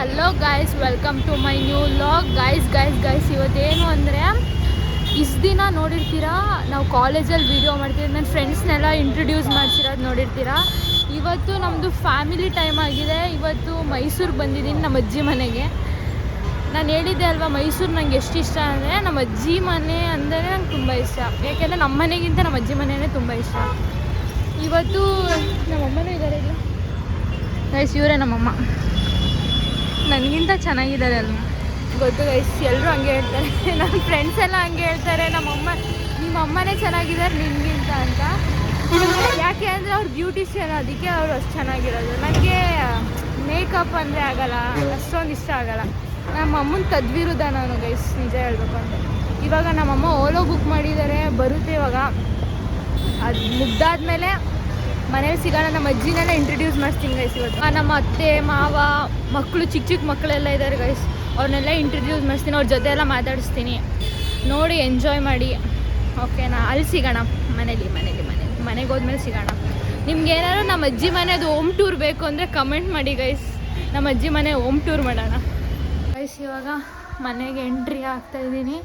Hello guys, welcome to my new vlog. Guys ಇವತ್ತೇನು ಅಂದರೆ, ಇಷ್ಟು ದಿನ ನೋಡಿರ್ತೀರಾ ನಾವು ಕಾಲೇಜಲ್ಲಿ ವೀಡಿಯೋ ಮಾಡ್ತೀವಿ, ನನ್ನ ಫ್ರೆಂಡ್ಸ್ನೆಲ್ಲ ಇಂಟ್ರೊಡ್ಯೂಸ್ ಮಾಡಿಸಿರೋದು ನೋಡಿರ್ತೀರಾ. ಇವತ್ತು ನಮ್ಮದು ಫ್ಯಾಮಿಲಿ ಟೈಮ್ ಆಗಿದೆ. ಇವತ್ತು ಮೈಸೂರಿಗೆ ಬಂದಿದ್ದೀನಿ, ನಮ್ಮ ಅಜ್ಜಿ ಮನೆಗೆ. ನಾನು ಹೇಳಿದ್ದೆ ಅಲ್ವಾ, ಮೈಸೂರು ನಂಗೆ ಎಷ್ಟು ಇಷ್ಟ ಅಂದರೆ, ನಮ್ಮ ಅಜ್ಜಿ ಮನೆ ಅಂದರೆ ನಂಗೆ ತುಂಬ ಇಷ್ಟ. ಯಾಕೆಂದರೆ ನಮ್ಮ ಮನೆಗಿಂತ ನಮ್ಮ ಅಜ್ಜಿ ಮನೆಯೇ ತುಂಬ ಇಷ್ಟ. ಇವತ್ತು ನಮ್ಮಮ್ಮನೂ ಇದ್ದಾರೆ ಇಲ್ಲಿ ಗೈಸ್, ಇವರೇ ನಮ್ಮಮ್ಮ. ನನಗಿಂತ ಚೆನ್ನಾಗಿದ್ದಾರೆ ಅಲ್ವ, ಗೊತ್ತು ಗೈಸ್, ಎಲ್ಲರೂ ಹಂಗೆ ಹೇಳ್ತಾರೆ. ನನ್ನ ಫ್ರೆಂಡ್ಸ್ ಎಲ್ಲ ಹಂಗೆ ಹೇಳ್ತಾರೆ, ನಿಮ್ಮ ಅಮ್ಮನೇ ಚೆನ್ನಾಗಿದ್ದಾರೆ ನಿನಗಿಂತ ಅಂತ. ಯಾಕೆ ಅಂದರೆ ಅವ್ರು ಬ್ಯೂಟಿಷಿಯನ್, ಅದಕ್ಕೆ ಅವರು ಅಷ್ಟು ಚೆನ್ನಾಗಿರೋದು. ನನಗೆ ಮೇಕಪ್ ಅಂದರೆ ಆಗೋಲ್ಲ, ಅಷ್ಟೊಂದು ಇಷ್ಟ ಆಗೋಲ್ಲ. ನಮ್ಮ ಅಮ್ಮನ ತದ್ವಿರುದ್ಧ ನಾನು ಗೈಸ್, ನಿಜ ಹೇಳ್ಬೇಕು ಅಂದರೆ. ಇವಾಗ ನಮ್ಮಮ್ಮ ಓಲೋ ಬುಕ್ ಮಾಡಿದ್ದಾರೆ, ಬರುತ್ತೆ ಇವಾಗ. ಅದು ಮುಗ್ದಾದ್ಮೇಲೆ ಮನೇಲಿ ಸಿಗೋಣ. ನಮ್ಮ ಅಜ್ಜಿನೆಲ್ಲ ಇಂಟ್ರೊಡ್ಯೂಸ್ ಮಾಡಿಸ್ತೀನಿ ಗೈಸ್ ಇವತ್ತು. ನಮ್ಮ ಅತ್ತೆ ಮಾವ ಮಕ್ಕಳು, ಚಿಕ್ಕ ಮಕ್ಕಳೆಲ್ಲ ಇದ್ದಾರೆ ಗೈಸ್, ಅವ್ರನ್ನೆಲ್ಲ ಇಂಟ್ರೊಡ್ಯೂಸ್ ಮಾಡಿಸ್ತೀನಿ, ಅವ್ರ ಜೊತೆ ಎಲ್ಲ ಮಾತಾಡಿಸ್ತೀನಿ. ನೋಡಿ ಎಂಜಾಯ್ ಮಾಡಿ, ಓಕೆನಾ? ಅಲ್ಲಿ ಸಿಗೋಣ ಮನೆಗೆ ಹೋದ್ಮೇಲೆ ಸಿಗೋಣ. ನಿಮ್ಗೆ ಏನಾದ್ರು ನಮ್ಮ ಅಜ್ಜಿ ಮನೆದು ಹೋಮ್ ಟೂರ್ ಬೇಕು ಅಂದರೆ ಕಮೆಂಟ್ ಮಾಡಿ ಗೈಸ್, ನಮ್ಮ ಅಜ್ಜಿ ಮನೆ ಹೋಮ್ ಟೂರ್ ಮಾಡೋಣ ಗೈಸ್. ಇವಾಗ ಮನೆಗೆ ಎಂಟ್ರಿ ಆಗ್ತಾಯಿದ್ದೀನಿ.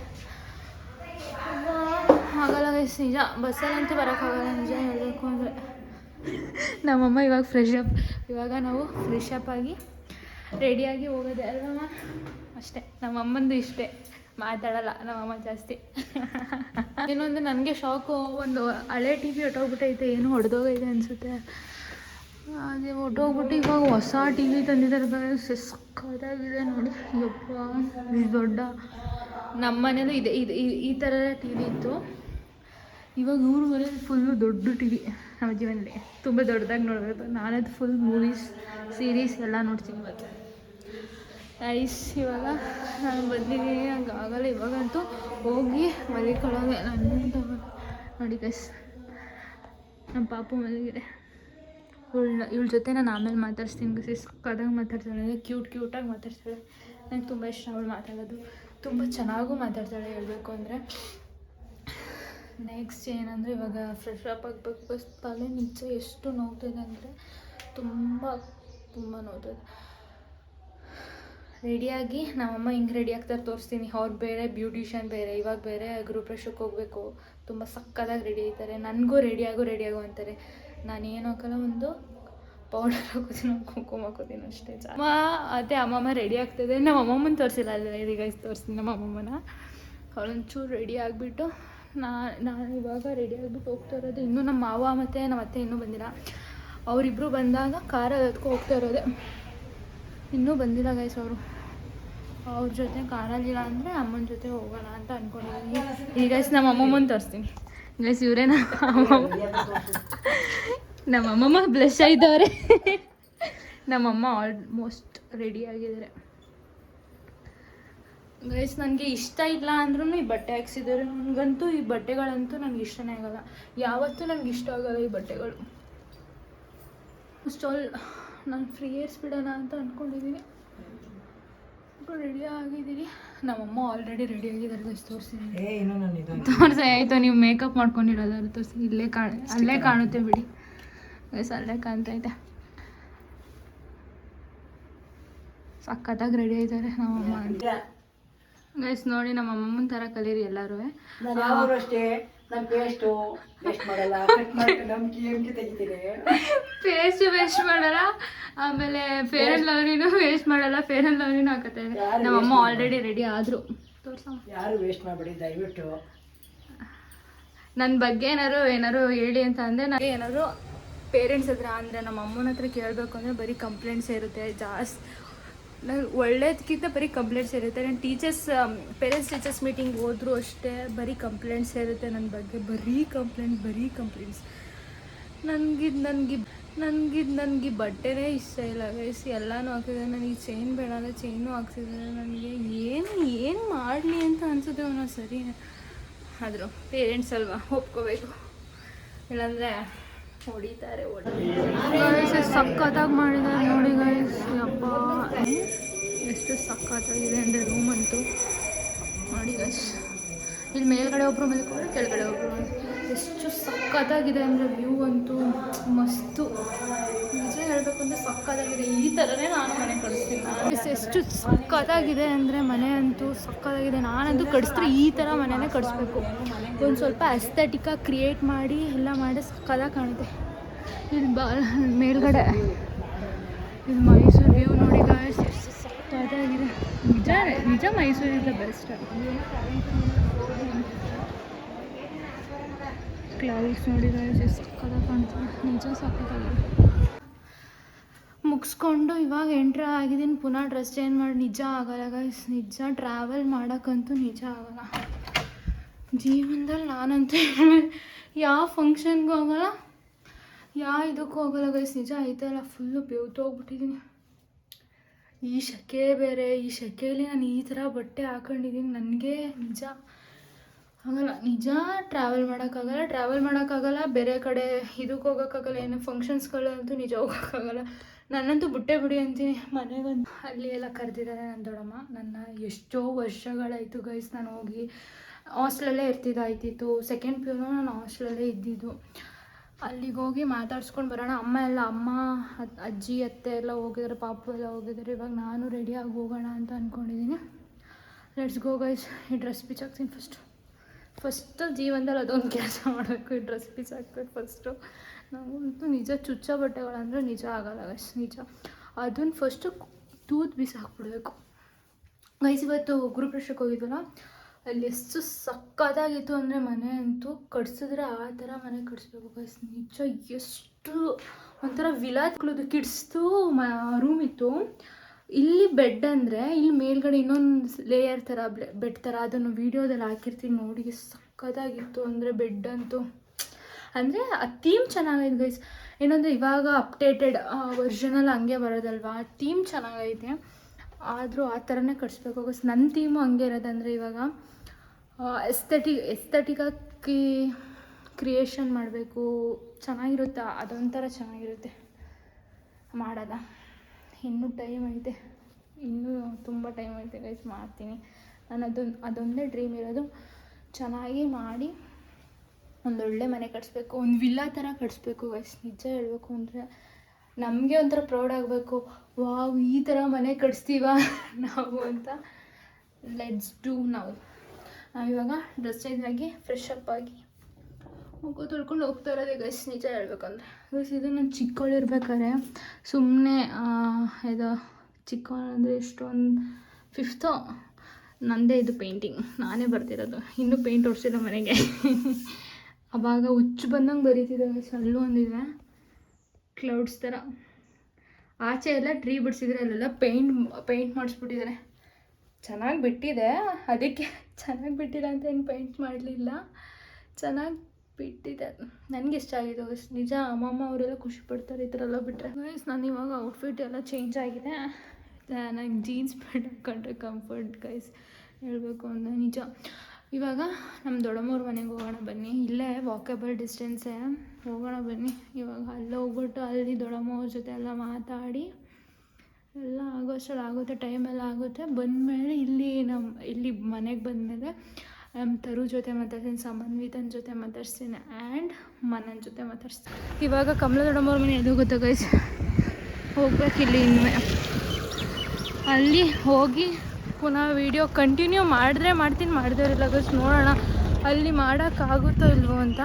ಆಗಲ್ಲ ಗೈಸ್, ನಿಜ ಬಸ್ಸಲ್ಲಂತೂ ಬರೋಕ್ಕಾಗಲ್ಲ, ನಿಜ ಹೇಳಬೇಕು ಅಂದರೆ. ನಮ್ಮಮ್ಮ ಇವಾಗ ಇವಾಗ ನಾವು ಫ್ರೆಶ್ ಅಪ್ ಆಗಿ ರೆಡಿಯಾಗಿ ಹೋಗೋದೆ ಅಲ್ವಮ್ಮ? ಅಷ್ಟೇ, ನಮ್ಮಮ್ಮಂದು ಇಷ್ಟೇ, ಮಾತಾಡಲ್ಲ ನಮ್ಮಮ್ಮ ಜಾಸ್ತಿ. ಇನ್ನೊಂದು ನನಗೆ ಶಾಕು, ಒಂದು ಹಳೆ ಟಿ ವಿ ಹೊಟ್ಟೋಗ್ಬಿಟ್ಟೈತೆ, ಏನು ಹೊಡೆದೋಗೈತೆ ಅನಿಸುತ್ತೆ. ಅದೇ ಹೊಟ್ಟೋಗ್ಬಿಟ್ಟು ಇವಾಗ ಹೊಸ ಟಿ ವಿ ತಂದಿದ್ದಾರೆ, ಸಕ್ಕತ್ತಾಗಿದೆ ನೋಡಿ. ಯಪ್ಪ, ಇಷ್ಟು ದೊಡ್ಡ. ನಮ್ಮ ಮನೇಲೂ ಇದೆ, ಈ ಥರ ಟಿ ವಿ ಇತ್ತು. ಇವಾಗ ಇವ್ರ ಮನೇಲಿ ಫುಲ್ಲು ದೊಡ್ಡ ಟಿ ವಿ. ನಮ್ಮ ಜೀವನದಲ್ಲಿ ತುಂಬ ದೊಡ್ಡದಾಗಿ ನೋಡಬೇಕು. ನಾನದು ಫುಲ್ ಮೂವೀಸ್ ಸೀರೀಸ್ ಎಲ್ಲ ನೋಡ್ತೀನಿ ಇವತ್ತು. ಐಸ್ ಇವಾಗ ನಾನು ಬಂದಿದ್ದೀನಿ, ನಂಗೆ ಆಗಲ್ಲ ಇವಾಗಂತೂ ಹೋಗಿ ಮಲಿಕೊಳ್ಳೋದೆ. ನನ್ನ ನೋಡಿ ಗೈಸ್, ನಮ್ಮ ಪಾಪು ಮಲಗಿದೆ. ಇವಳ ಜೊತೆ ನಾನು ಆಮೇಲೆ ಮಾತಾಡ್ಸ್ತೀನಿ ಗೈಸ್. ಸಕ್ಕತ್ತಾಗಿ ಮಾತಾಡ್ತಾಳೆ, ಕ್ಯೂಟಾಗಿ ಮಾತಾಡ್ತಾಳೆ. ನಂಗೆ ತುಂಬ ಇಷ್ಟ ಅವಳು ಮಾತಾಡೋದು, ತುಂಬ ಚೆನ್ನಾಗೂ ಮಾತಾಡ್ತಾಳೆ ಹೇಳಬೇಕು ಅಂದರೆ. ನೆಕ್ಸ್ಟ್ ಏನಂದರೆ, ಇವಾಗ ಫ್ರೆಶ್ ಅಪ್ ಆಗಬೇಕು. ತಲೆ ನಿಜ ಎಷ್ಟು ನೋವ್ತಿದೆ ಅಂದರೆ ತುಂಬ ನೋವ್ತಿದೆ. ರೆಡಿಯಾಗಿ ನಮ್ಮಮ್ಮ ಹಿಂಗೆ ರೆಡಿ ಆಗ್ತಾರೆ ತೋರಿಸ್ತೀನಿ. ಅವ್ರು ಬೇರೆ ಬ್ಯೂಟಿಷಿಯನ್ ಬೇರೆ, ಇವಾಗ ಬೇರೆ ಗೃಹಪ್ರವೇಶಕ್ಕೆ ಹೋಗಬೇಕು. ತುಂಬ ಸಕ್ಕತ್ತಾಗಿ ರೆಡಿ ಆಯ್ತಾರೆ. ನನಗೂ ರೆಡಿ ಆಗು ಅಂತಾರೆ. ನಾನೇನು ಹಾಕಲ್ಲ, ಒಂದು ಪೌಡರ್ ಹಾಕೋತೀನಿ, ಕುಂಕುಮ ಹಾಕೋತೀನಿ ಅಷ್ಟೇ. ಅಮ್ಮಮ್ಮ ರೆಡಿ ಆಗ್ತದೆ. ನಮ್ಮ ಅಮ್ಮಮ್ಮನ ತೋರಿಸಿಲ್ಲ ಅಲ್ಲ, ಇದೀಗ ತೋರಿಸ್ತೀನಿ ನಮ್ಮ ಅಮ್ಮಮ್ಮನ. ಅವಳೊಂಚೂರು ರೆಡಿ ಆಗಿಬಿಟ್ಟು ನಾನು ಇವಾಗ ರೆಡಿ ಆಗಿಬಿಟ್ಟು ಹೋಗ್ತಾ ಇರೋದು. ಇನ್ನೂ ನಮ್ಮ ಮಾವ ಮತ್ತು ನಮ್ಮ ಅತ್ತೆ ಇನ್ನೂ ಬಂದಿಲ್ಲ. ಅವರಿಬ್ಬರು ಬಂದಾಗ ಕಾರಲ್ಲಿ ಹತ್ಕೊ ಹೋಗ್ತಾ ಇರೋದೆ, ಇನ್ನೂ ಬಂದಿಲ್ಲ ಗೈಸ್. ಅವ್ರ ಜೊತೆ ಕಾರಲ್ಲಿಲ್ಲ ಅಂದರೆ ಅಮ್ಮನ ಜೊತೆ ಹೋಗೋಣ ಅಂತ ಅಂದ್ಕೊಂಡಿದ್ದೀನಿ. ಈಗ ಗೈಸ್ ನಮ್ಮ ಅಮ್ಮಮ್ಮನ ತೋರಿಸ್ತೀನಿ ಗೈಸ್. ಇವರೇ ನಮ್ಮಮ್ಮ ಬ್ಲಶ್ ಆಗಿದ್ದವ್ರೆ. ನಮ್ಮಮ್ಮ ಆಲ್ಮೋಸ್ಟ್ ರೆಡಿ ಆಗಿದ್ದಾರೆ ಗೈಸ್. ನನಗೆ ಇಷ್ಟ ಇಲ್ಲ ಅಂದ್ರೂ ಈ ಬಟ್ಟೆ ಹಾಕ್ಸಿದ್ದಾರೆ. ನನಗಂತೂ ಈ ಬಟ್ಟೆಗಳಂತೂ ನನಗೆ ಇಷ್ಟನೇ ಆಗಲ್ಲ, ಯಾವತ್ತೂ ನನಗೆ ಇಷ್ಟ ಆಗಲ್ಲ ಈ ಬಟ್ಟೆಗಳು. ಸ್ಟಾಲ್ ನಾನು ಫ್ರೀ ಏರ್ಸ್ಬಿಡೋಣ ಅಂತ ಅಂದ್ಕೊಂಡಿದ್ದೀನಿ. ರೆಡಿ ಆಗಿದ್ದೀನಿ. ನಮ್ಮಮ್ಮ ಆಲ್ರೆಡಿ ರೆಡಿ ಆಗಿದ್ದಾರೆ ಗೈಸ್. ತೋರಿಸಿ ಆಯಿತು, ನೀವು ಮೇಕಪ್ ಮಾಡ್ಕೊಂಡಿರೋದಾದ್ರು ತೋರಿಸಿ. ಅಲ್ಲೇ ಕಾಣುತ್ತೆ ಬಿಡಿ ಗೈಸ್, ಅಲ್ಲೇ ಕಾಣ್ತೈತೆ. ಸಕ್ಕತ್ತಾಗಿ ರೆಡಿ ಆಗಿದ್ದಾರೆ ನಮ್ಮಮ್ಮ ಅಂತ ಗೈಸ್. ನೋಡಿ, ನಮ್ಮ ಅಮ್ಮನ ಥರ ಕಲೀರಿ ಎಲ್ಲರೂ. ಪೇಸ್ಟ್ ವೇಸ್ಟ್ ಮಾಡಲ್ಲ, ಆಮೇಲೆ ಫೇರ್ ಆ್ಯಂಡ್ ಲವ್ಲಿನೂ ವೇಸ್ಟ್ ಮಾಡಲ್ಲ, ಫೇರ್ ಆ್ಯಂಡ್ ಲವ್ಲಿನೂ ಹಾಕತ್ತೇವೆ. ನಮ್ಮಮ್ಮ ಆಲ್ರೆಡಿ ರೆಡಿ ಆದರು. ಯಾರು ವೇಸ್ಟ್ ಮಾಡಬೇಡಿ ದಯವಿಟ್ಟು. ನನ್ನ ಬಗ್ಗೆ ಏನಾರು ಹೇಳಿ ಅಂತ ಅಂದರೆ, ನನಗೆ ಏನಾದ್ರು ಪೇರೆಂಟ್ಸ್ ಹತ್ರ ಅಂದರೆ ನಮ್ಮ ಅಮ್ಮನ ಹತ್ರ ಕೇಳಬೇಕು ಅಂದರೆ ಬರೀ ಕಂಪ್ಲೇಂಟ್ಸ್ ಇರುತ್ತೆ ಜಾಸ್ತಿ. ನಾನು ಒಳ್ಳೇದಕ್ಕಿಂತ ಬರೀ ಕಂಪ್ಲೇಂಟ್ಸ್ ಇರುತ್ತೆ. ನಾನು ಪೇರೆಂಟ್ಸ್ ಟೀಚರ್ಸ್ ಮೀಟಿಂಗ್ ಹೋದರೂ ಅಷ್ಟೇ ಬರೀ ಕಂಪ್ಲೇಂಟ್ಸ್ ಇರುತ್ತೆ ನನ್ನ ಬಗ್ಗೆ. ಬರೀ ಕಂಪ್ಲೇಂಟ್ಸ್. ನನಗೆ ಬಟ್ಟೆನೇ ಇಷ್ಟ ಇಲ್ಲ ಗೈಸ್. ಎಲ್ಲನೂ ಹಾಕಿದ್ದಾರೆ. ನನಗೆ ಚೈನ್ ಬೇಡ ಅಂದರೆ ಚೈನು ಹಾಕ್ಸಿದ್ದಾರೆ. ನನಗೆ ಏನು ಮಾಡಲಿ ಅಂತ ಅನಿಸುತ್ತೆ ಅವನು. ಸರಿ ಆದರೂ ಪೇರೆಂಟ್ಸ್ ಅಲ್ವಾ, ಒಪ್ಕೋಬೇಕು, ಇಲ್ಲಾಂದರೆ ಹೊಡಿತಾರೆ. ಗೈಸ್ ಸಕ್ಕತ್ತಾಗಿ ಮಾಡಿದ್ದಾರೆ ನೋಡಿ ಗೈಸ್. ಯಪ್ಪ, ಎಷ್ಟು ಸಕ್ಕತ್ತಾಗಿದೆ ಅಂದರೆ ರೂಮ್ ಅಂತೂ ನೋಡಿ ಗೈಸ್. ಇಲ್ಲಿ ಮೇಲ್ಗಡೆ ಒಬ್ಬರು ಮಲ್ಕೊಂಡ್ರೆ ಕೆಳಗಡೆ ಒಬ್ಬರು. ಎಷ್ಟು ಸಕ್ಕತ್ತಾಗಿದೆ ಅಂದರೆ ವ್ಯೂ ಅಂತೂ ಮಸ್ತು. ನಿಜ ಹೇಳಬೇಕು ಅಂದರೆ ಸಕ್ಕತ್ತಾಗಿದೆ. ಈ ಥರನೇ ನಾನು ಮನೆ ಕಳಿಸ್ತೀನಿ. ಎಷ್ಟು ಸಕ್ಕತ್ತಾಗಿದೆ ಅಂದರೆ ಮನೆ ಅಂತೂ ಸಕ್ಕತ್ತಾಗಿದೆ. ನಾನಂತೂ ಕಳಿಸಿದ್ರೆ ಈ ಥರ ಮನೆಯೇ ಕಳಿಸ್ಬೇಕು. ಒಂದು ಸ್ವಲ್ಪ ಅಸ್ಥೆಟಿಕಾಗಿ ಕ್ರಿಯೇಟ್ ಮಾಡಿ ಎಲ್ಲ ಮಾಡಿ ಸಕ್ಕತ್ತಾಗಿ ಕಾಣುತ್ತೆ. ಇಲ್ಲಿ ಮೇಲ್ಗಡೆ ಇದು ಮೈಸೂರು ವ್ಯೂ ನೋಡಿ ಗಾಯ್ಸ್, ಎಷ್ಟು ಸಕ್ಕತ್ತಾಗಿದೆ. ನಿಜ ನಿಜ Mysuru is the best. Clouds ನೋಡಿ ಗಾಯ್ಸ್, ಎಷ್ಟು ಸಕ್ಕತ್ತಾಗಿ ಕಾಣ್ತದೆ. ನಿಜ ಸಕ್ಕತ್ತಾಗಿದೆ. ಮುಗಿಸ್ಕೊಂಡು ಇವಾಗ ಎಂಟ್ರ್ ಆಗಿದ್ದೀನಿ. ಪುನಃ ಡ್ರೆಸ್ ಚೇಂಜ್ ಮಾಡಿ ನಿಜ ಆಗಲ್ಲ ಗೈಸ್. ನಿಜ ಟ್ರಾವೆಲ್ ಮಾಡೋಕ್ಕಂತೂ ನಿಜ ಆಗಲ್ಲ ಜೀವನದಲ್ಲಿ. ನಾನಂತೂ ಯಾವ ಫಂಕ್ಷನ್ಗೂ ಹೋಗಲ್ಲ, ಯಾವ ಇದಕ್ಕೂ ಹೋಗಲ್ಲ ಗೈಸ್. ನಿಜ ಐತಲ್ಲ, ಫುಲ್ಲು ಬೆವ್ತೋಗ್ಬಿಟ್ಟಿದ್ದೀನಿ. ಈ ಸೆಕೆ ಬೇರೆ, ಈ ಸೆಕೆಯಲ್ಲಿ ನಾನು ಈ ಥರ ಬಟ್ಟೆ ಹಾಕೊಂಡಿದ್ದೀನಿ. ನನಗೆ ನಿಜ ಆಗಲ್ಲ. ನಿಜ ಟ್ರಾವೆಲ್ ಮಾಡೋಕ್ಕಾಗಲ್ಲ. ಬೇರೆ ಕಡೆ ಇದಕ್ಕೆ ಹೋಗೋಕ್ಕಾಗಲ್ಲ. ಏನೋ ಫಂಕ್ಷನ್ಸ್ಗಳಂತೂ ನಿಜ ಹೋಗೋಕ್ಕಾಗಲ್ಲ. ನನ್ನಂತೂ ಬಿಟ್ಟೆ ಬಿಡಿ ಅಂತೀನಿ. ಮನೆಗಂತೂ ಅಲ್ಲಿ ಎಲ್ಲ ಕರೆದಿದ್ದಾರೆ ನನ್ನ ದೊಡ್ಡಮ್ಮ. ನನ್ನ ಎಷ್ಟೋ ವರ್ಷಗಳಾಯಿತು ಗೈಸ್ ನಾನು ಹೋಗಿ. ಹಾಸ್ಟೆಲಲ್ಲೇ ಇರ್ತಿದ್ದಾಯ್ತಿತ್ತು. ಸೆಕೆಂಡ್ PU ನಾನು ಹಾಸ್ಟೆಲಲ್ಲೇ ಇದ್ದಿದ್ದು. ಅಲ್ಲಿಗೆ ಹೋಗಿ ಮಾತಾಡ್ಸ್ಕೊಂಡು ಬರೋಣ. ಅಮ್ಮ ಅಜ್ಜಿ ಅತ್ತೆ ಎಲ್ಲ ಹೋಗಿದ್ದಾರೆ, ಪಾಪು ಎಲ್ಲ ಹೋಗಿದ್ದಾರೆ. ಇವಾಗ ನಾನು ರೆಡಿಯಾಗಿ ಹೋಗೋಣ ಅಂತ ಅಂದ್ಕೊಂಡಿದ್ದೀನಿ. Let's go guys. ಈ ಡ್ರೆಸ್ ಬಿಚ್ಚಾಕ್ತೀನಿ ಫಸ್ಟು ಜೀವನದಲ್ಲಿ ಅದೊಂದು ಕೆಲಸ ಮಾಡಬೇಕು. ಈ ಡ್ರೆಸ್ ಬಿಚ್ಚಾಕ್ಬೇಕು ಫಸ್ಟು. ನಾವಂತೂ ನಿಜ ಚುಚ್ಚ ಬಟ್ಟೆಗಳಂದರೆ ನಿಜ ಆಗಲ್ಲ ಗೈಸ್. ನಿಜ ಅದನ್ನು ಫಸ್ಟು ತೂತು ಬಿಸಾಕ್ಬಿಡ್ಬೇಕು ಗೈಸ್. ಇವತ್ತು ಗುರುಪ್ರವೇಶಕ್ಕೆ ಹೋಗಿದ್ವಲ್ಲ, ಅಲ್ಲಿ ಎಷ್ಟು ಸಕ್ಕತ್ತಾಗಿತ್ತು ಅಂದರೆ ಮನೆ ಅಂತೂ ಕಟ್ಸಿದ್ರೆ ಆ ಥರ ಮನೆ ಕಟ್ಸ್ಬೇಕು ಗೈಸ್. ನಿಜ ಎಷ್ಟು ಒಂಥರ ವಿಲಾಜ್ಗಳದ್ದು ಕಿಡ್ಸ್ದು ರೂಮ್ ಇತ್ತು. ಇಲ್ಲಿ ಬೆಡ್ ಅಂದರೆ ಇಲ್ಲಿ ಮೇಲ್ಗಡೆ ಇನ್ನೊಂದು ಲೇಯರ್ ಥರ ಬೆಡ್ ಥರ, ಅದನ್ನು ವೀಡಿಯೋದಲ್ಲಿ ಹಾಕಿರ್ತೀನಿ ನೋಡಿ. ಸಕ್ಕತ್ತಾಗಿತ್ತು ಅಂದರೆ ಬೆಡ್ ಅಂತೂ. ಅಂದರೆ ಆ ಥೀಮ್ ಚೆನ್ನಾಗೈತೆ ಗೈಸ್. ಏನಂದರೆ ಇವಾಗ ಅಪ್ಡೇಟೆಡ್ ವರ್ಷನಲ್ಲಿ ಹಂಗೆ ಬರೋದಲ್ವಾ, ಥೀಮ್ ಚೆನ್ನಾಗೈತೆ. ಆದರೂ ಆ ಥರನೇ ಕಟ್ಸ್ಬೇಕು ಗೈಸ್. ನನ್ನ ಥೀಮು ಹಂಗೆ ಇರೋದಂದರೆ ಇವಾಗ ಎಸ್ಥೆಟಿಕಾಗಿ ಕ್ರಿಯೇಷನ್ ಮಾಡಬೇಕು. ಚೆನ್ನಾಗಿರುತ್ತೆ, ಅದೊಂಥರ ಚೆನ್ನಾಗಿರುತ್ತೆ ಮಾಡೋದ. ಇನ್ನೂ ಟೈಮ್ ಐತೆ, ಇನ್ನೂ ತುಂಬ ಟೈಮ್ ಐತೆ ಗೈಸ್. ಮಾಡ್ತೀನಿ ನಾನು. ಅದೊಂದೇ ಡ್ರೀಮ್ ಇರೋದು. ಚೆನ್ನಾಗಿ ಮಾಡಿ ಒಂದೊಳ್ಳೆ ಮನೆ ಕಟ್ಸ್ಬೇಕು, ಒಂದು ವಿಲ್ಲಾ ಥರ ಕಟ್ಸ್ಬೇಕು ಗೈಸ್. ನಿಜ ಹೇಳಬೇಕು ಅಂದರೆ ನಮಗೆ ಒಂಥರ ಪ್ರೌಡ್ ಆಗಬೇಕು. ವಾವ್, ಈ ಥರ ಮನೆ ಕಟ್ಸ್ತೀವ ನಾವು ಅಂತ. ಲೆಟ್ಸ್ ಡೂ ನಾವಿವಾಗ ಡ್ರೆಸ್ ಚೇಂಜ್ ಆಗಿ ಫ್ರೆಶ್ ಅಪ್ ಆಗಿ ಮುಖ ತೊಳ್ಕೊಂಡು ಹೋಗ್ತಾ ಇರೋದೇ ಗೈಸ್. ನಿಜ ಹೇಳ್ಬೇಕಂದ್ರೆ ಗೈಸ್, ಇದು ನಾನು ಚಿಕ್ಕವಳಿರ್ಬೇಕಾದ್ರೆ ಸುಮ್ಮನೆ ಇದು ಚಿಕ್ಕವಳಂದರೆ ಎಷ್ಟೊಂದು 5th ನಂದೇ ಇದು ಪೇಂಟಿಂಗ್, ನಾನೇ ಬರ್ತಿರೋದು. ಇನ್ನೂ ಪೇಂಟ್ ಹೊಡ್ಸಿಲ್ಲ ಮನೆಗೆ. ಆವಾಗ ಹುಚ್ಚು ಬಂದಂಗೆ ಬರೀತಿದ್ದೆ ಗೈಸ್. ಅಲ್ಲೂ ಒಂದಿದೆ ಕ್ಲೌಡ್ಸ್ ಥರ. ಆಚೆ ಎಲ್ಲ ಟ್ರೀ ಬಿಡಿಸಿದ್ರೆ ಅಲ್ಲೆಲ್ಲ ಪೇಂಟ್ ಮಾಡಿಸ್ಬಿಟ್ಟಿದ್ದಾರೆ. ಚೆನ್ನಾಗಿ ಬಿಟ್ಟಿದೆ, ಅದಕ್ಕೆ ಚೆನ್ನಾಗಿ ಬಿಟ್ಟಿಲ್ಲ ಅಂತ ಏನು ಪೇಂಟ್ ಮಾಡಲಿಲ್ಲ. ಚೆನ್ನಾಗಿ ಬಿಟ್ಟಿದೆ, ನನಗೆ ಇಷ್ಟ ಆಗಿದೆ ಗೈಸ್. ನಿಜ ಅಮ್ಮಮ್ಮ ಅವರೆಲ್ಲ ಖುಷಿ ಪಡ್ತಾರೆ ಈ ಥರ ಎಲ್ಲ ಬಿಟ್ಟರೆ ಗೈಸ್. ನಾನು ಇವಾಗ ಔಟ್ಫಿಟ್ ಎಲ್ಲ ಚೇಂಜ್ ಆಗಿದೆ. ನನಗೆ ಜೀನ್ಸ್ ಪ್ಯಾಂಟ್ ಹಾಕೊಂಡ್ರೆ ಕಂಫರ್ಟ್ ಗೈಸ್ ಹೇಳಬೇಕು ಅಂದರೆ. ನಿಜ ಇವಾಗ ನಮ್ಮ ದೊಡ್ಡಮ್ಮವ್ರ ಮನೆಗೆ ಹೋಗೋಣ ಬನ್ನಿ. ಇಲ್ಲೇ ವಾಕೇಬಲ್ ಡಿಸ್ಟೆನ್ಸೇ, ಹೋಗೋಣ ಬನ್ನಿ. ಇವಾಗ ಅಲ್ಲೇ ಹೋಗ್ಬಿಟ್ಟು ಅಲ್ಲಿ ದೊಡ್ಡಮ್ಮವ್ರ ಜೊತೆ ಎಲ್ಲ ಮಾತಾಡಿ ಎಲ್ಲ ಆಗೋಷ್ಟರಲ್ಲಿ ಆಗುತ್ತೆ, ಟೈಮೆಲ್ಲ ಆಗುತ್ತೆ. ಬಂದಮೇಲೆ ಇಲ್ಲಿ ಮನೆಗೆ ಬಂದಮೇಲೆ ನಮ್ಮ ತರು ಜೊತೆ ಮಾತಾಡ್ತೀನಿ, ಸಮನ್ವಿತನ ಜೊತೆ ಮಾತಾಡ್ತೀನಿ ಆ್ಯಂಡ್ ಮನನ ಜೊತೆ ಮಾತಾಡ್ತೀನಿ. ಇವಾಗ ಕಮಲ ದೊಡ್ಡಮ್ಮವ್ರ ಮನೆ ಎದು ಗೊತ್ತಾ ಗೈಸ್, ಹೋಗ್ಬೇಕು ಇಲ್ಲಿ ಇನ್ನೂ. ಅಲ್ಲಿ ಹೋಗಿ ಪುನಃ ವೀಡಿಯೋ ಕಂಟಿನ್ಯೂ ಮಾಡಿದ್ರೆ ಮಾಡ್ತೀನಿ, ಮಾಡಿದವರಿಲ್ಲ ಗೈಸ್. ನೋಡೋಣ ಅಲ್ಲಿ ಮಾಡೋಕ್ಕಾಗುತ್ತೋ ಇಲ್ವೋ ಅಂತ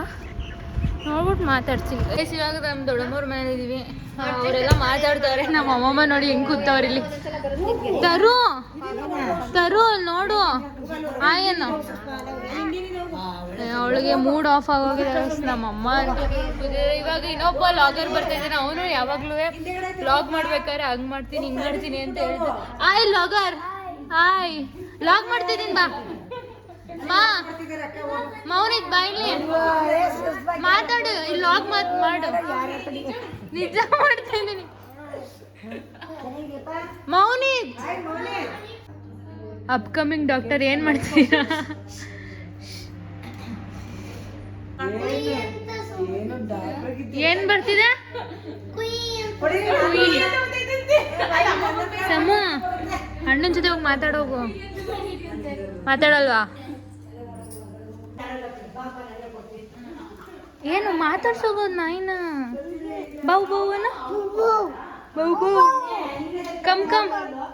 ನೋಡ್ಬಿಟ್ಟು ಮಾತಾಡ್ತೀನಿ ಗೈಸ್. ಇವಾಗ ನಮ್ಮ ದೊಡ್ಡಮ್ಮವ್ರ ಮನೇಲಿ ಇದ್ದೀವಿ, ಅವರೆಲ್ಲ ಮಾತಾಡ್ತವ್ರೆ. ನಮ್ಮ ಅಮ್ಮಮ್ಮ ನೋಡಿ ಹೆಂಗೆ ಕೂತವ್ರು ಇಲ್ಲಿ. ತರು ನೋಡು ಆಯೇನು, ಅವಳಿಗೆ ಮೂಡ್ ಆಫ್ ಆಗೋಗಿದೆ ನಮ್ಮಮ್ಮ. ಇವಾಗ ಇನ್ನೊಬ್ಬ ಲಾಗರ್ ಬರ್ತಾ ಇದ್ದಾನೆ, ಅವನು ಯಾವಾಗಲೂ ವ್ಲಾಗ್ ಮಾಡ್ಬೇಕಾದ್ರೆ ಹಂಗೆ ಮಾಡ್ತೀನಿ ಹಿಂಗೆ ಮಾಡ್ತೀನಿ ಅಂತ ಹೇಳ್ತಾರೆ. ಆಯ್ ಲಾಗರ್, ಆಯ್ ಲಾಗ್ ಮಾಡ್ತಿದ್ದೀನಿ ಬಾ ಮೌನಿತ್ ಬಾಯ್ಲಿ ಮಾತಾಡು, ಇಲ್ಲಿ ಲಾಗ್ ಮಾಡು. ನಿಜ ಮಾಡ್ತಾ ಇದ್ದೀನಿ ಮೌನಿತ್. ಅಪ್ಕಮಿಂಗ್ ಡಾಕ್ಟರ್ ಏನು ಮಾಡ್ತೀರಾ? ಏನ್ ಬರ್ತಿದೆ ಸಮು? ಅಣ್ಣನ ಜೊತೆ ಹೋಗಿ ಮಾತಾಡೋಗು. ಮಾತಾಡಲ್ವಾ? ಏನು ಮಾತಾಡ್ಸೋಗೋದು ನಾಯಿನ ಬೌ ಬೌನ ಬೌ ಬೌ come come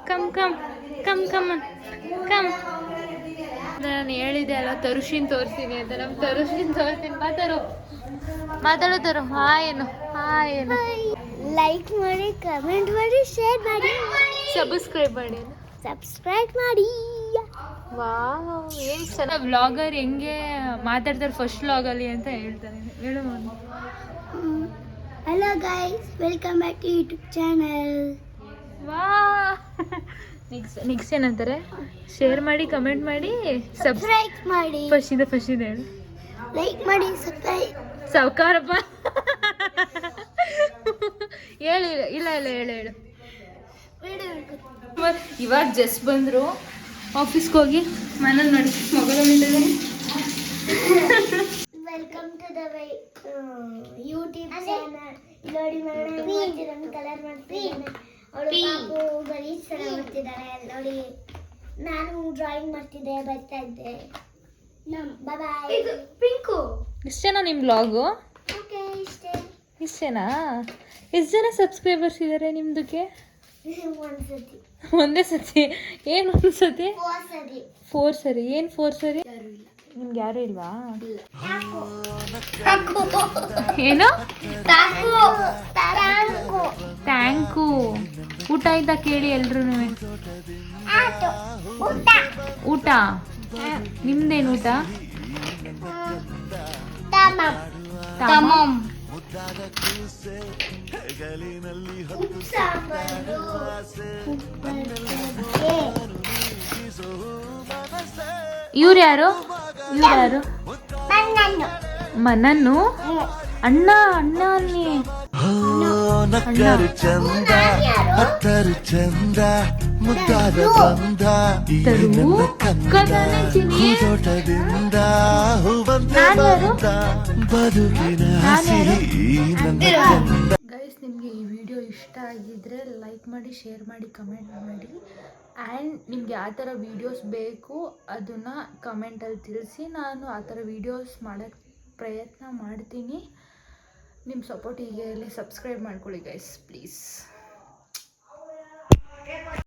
come come come come come ನಾನು ಹೇಳಿದೆ ಅಲ್ಲ ತರುಷಿನ್ ತೋರಿಸ್ತೀನಿ ಅಂತ. ನಮ್ಮ ತರುಷಿನ್ ತೋರಿಸ್ತೀನಿ. ಮಾತಾಡೋ ತರು. ಹಾಯೇನು ಲೈಕ್ ಮಾಡಿ, ಕಮೆಂಟ್ ಮಾಡಿ, ಶೇರ್ ಮಾಡಿ, ಸಬ್ಸ್ಕ್ರೈಬ್ ಮಾಡಿ. ವಾವ್, ಏನು ಚೆನ್ನಾಗಿ ವ್ಲಾಗರ್ ಹೆಂಗೆ ಮಾತಾಡ್ತಾರೆ ಫಸ್ಟ್ ವ್ಲಾಗಲ್ಲಿ ಅಂತ ಹೇಳ್ತಾರೆ. ಹೇಳು mummy. Hello guys, welcome back to YouTube channel. ವಾ ನೆಕ್ಸ್ಟ್ ಏನಂತಾರೆ? ಶೇರ್ ಮಾಡಿ, ಕಮೆಂಟ್ ಮಾಡಿ, ಸಬ್ಸ್ಕ್ರೈಬ್ ಮಾಡಿ. ಫಸ್ಟ್ ಇದೆ ಹೇಳು. ಲೈಕ್ ಮಾಡಿ, ಸಬ್ಸ್ಕ್ರೈಬ್. ಸಾವ್ಕಾರಪ್ಪ ಹೇಳು. ಇಲ್ಲ ಹೇಳು. ಇವಾಗ ಜಸ್ಟ್ ಬಂದರು ಆಫೀಸ್ಗೆ ಹೋಗಿ. ಮನೇಲಿ ನೋಡಿ ಮಗಳು ನಿಂತಿದ್ದಾನೆ. Welcome to the YouTube channel. ನೋಡಿ ಮಾಡೋಣ, ಕಲರ್ ಮಾಡ್ತೀನಿ. ಅವಳು ಪಾಪು ಬರೀ ಚೆನ್ನಾಗಿ ಮಾಡ್ತಿದ್ದಾಳೆ ನೋಡಿ. ನಾನು ಡ್ರಾಯಿಂಗ್ ಮಾಡ್ತಿದ್ದೆ, ಬರ್ತಾ ಇದ್ದೆ. ಬಾಯ್. ಪಿಂಕು ಇಷ್ಟೇನಾ ನಿಮ್ಮ ವ್ಲಾಗು? ಓಕೆ, ಇಷ್ಟೇನಾ? ಎಷ್ಟು ಜನ ಸಬ್ಸ್ಕ್ರೈಬರ್ಸ್ ಇದ್ದಾರೆ ನಿಮ್ದಕ್ಕೆ? ಒಂದ್ಸತಿ ಒಂದೇ ಸತಿ? ಏನು ಒಂದು ಸತಿ? 4 ಸರಿ. 4 ಸರಿ? ಏನು 4 ಸರಿ? ಯಾರು ಇಲ್ಲ. ನಿಮ್ಗೆ ಯಾರು ಇಲ್ವಾ? ತಾಕು. ಏನು? ತಾಕು. ಥ್ಯಾಂಕು. ಊಟ ಆಯ್ತಾ ಕೇಳಿ ಎಲ್ರೂ. ಊಟ ನಿಮ್ದೇನು ಊಟ? ತಮಮ್. ಇವ್ರು ಯಾರು? ಮನನ್ನು ಅಣ್ಣ ಅನ್ನಿ. ನಕ್ಕರು ಚಂದ, ಹತ್ತರು ಚಂದ, ಮುದ್ದಾದ ಬಂದ ಈ ನನ್ನ ಕಂದ, ಹೂದೋಟದಿಂದ ಹೂವಂತೆ ಬಂದ ಬದುಕಿನ ಹಸಿರು ಈ ನನ್ನ ಕಂದ. ಗೈಸ್, ನಿಮಗೆ ಈ ವಿಡಿಯೋ ಇಷ್ಟ ಆಗಿದ್ರೆ ಲೈಕ್ ಮಾಡಿ, ಶೇರ್ ಮಾಡಿ, ಕಮೆಂಟ್ ಮಾಡಿ. ಆ್ಯಂಡ್ ನಿಮ್ಗೆ ಯಾವ ಥರ ವೀಡಿಯೋಸ್ ಬೇಕು ಅದನ್ನು ಕಮೆಂಟಲ್ಲಿ ತಿಳಿಸಿ. ನಾನು ಆ ಥರ ವೀಡಿಯೋಸ್ ಮಾಡೋಕ್ಕೆ ಪ್ರಯತ್ನ ಮಾಡ್ತೀನಿ. ನಿಮ್ಮ ಸಪೋರ್ಟ್ ಹೀಗೆ ಇರಲಿ. ಸಬ್ಸ್ಕ್ರೈಬ್ ಮಾಡ್ಕೊಳ್ಳಿ ಗೈಸ್, ಪ್ಲೀಸ್.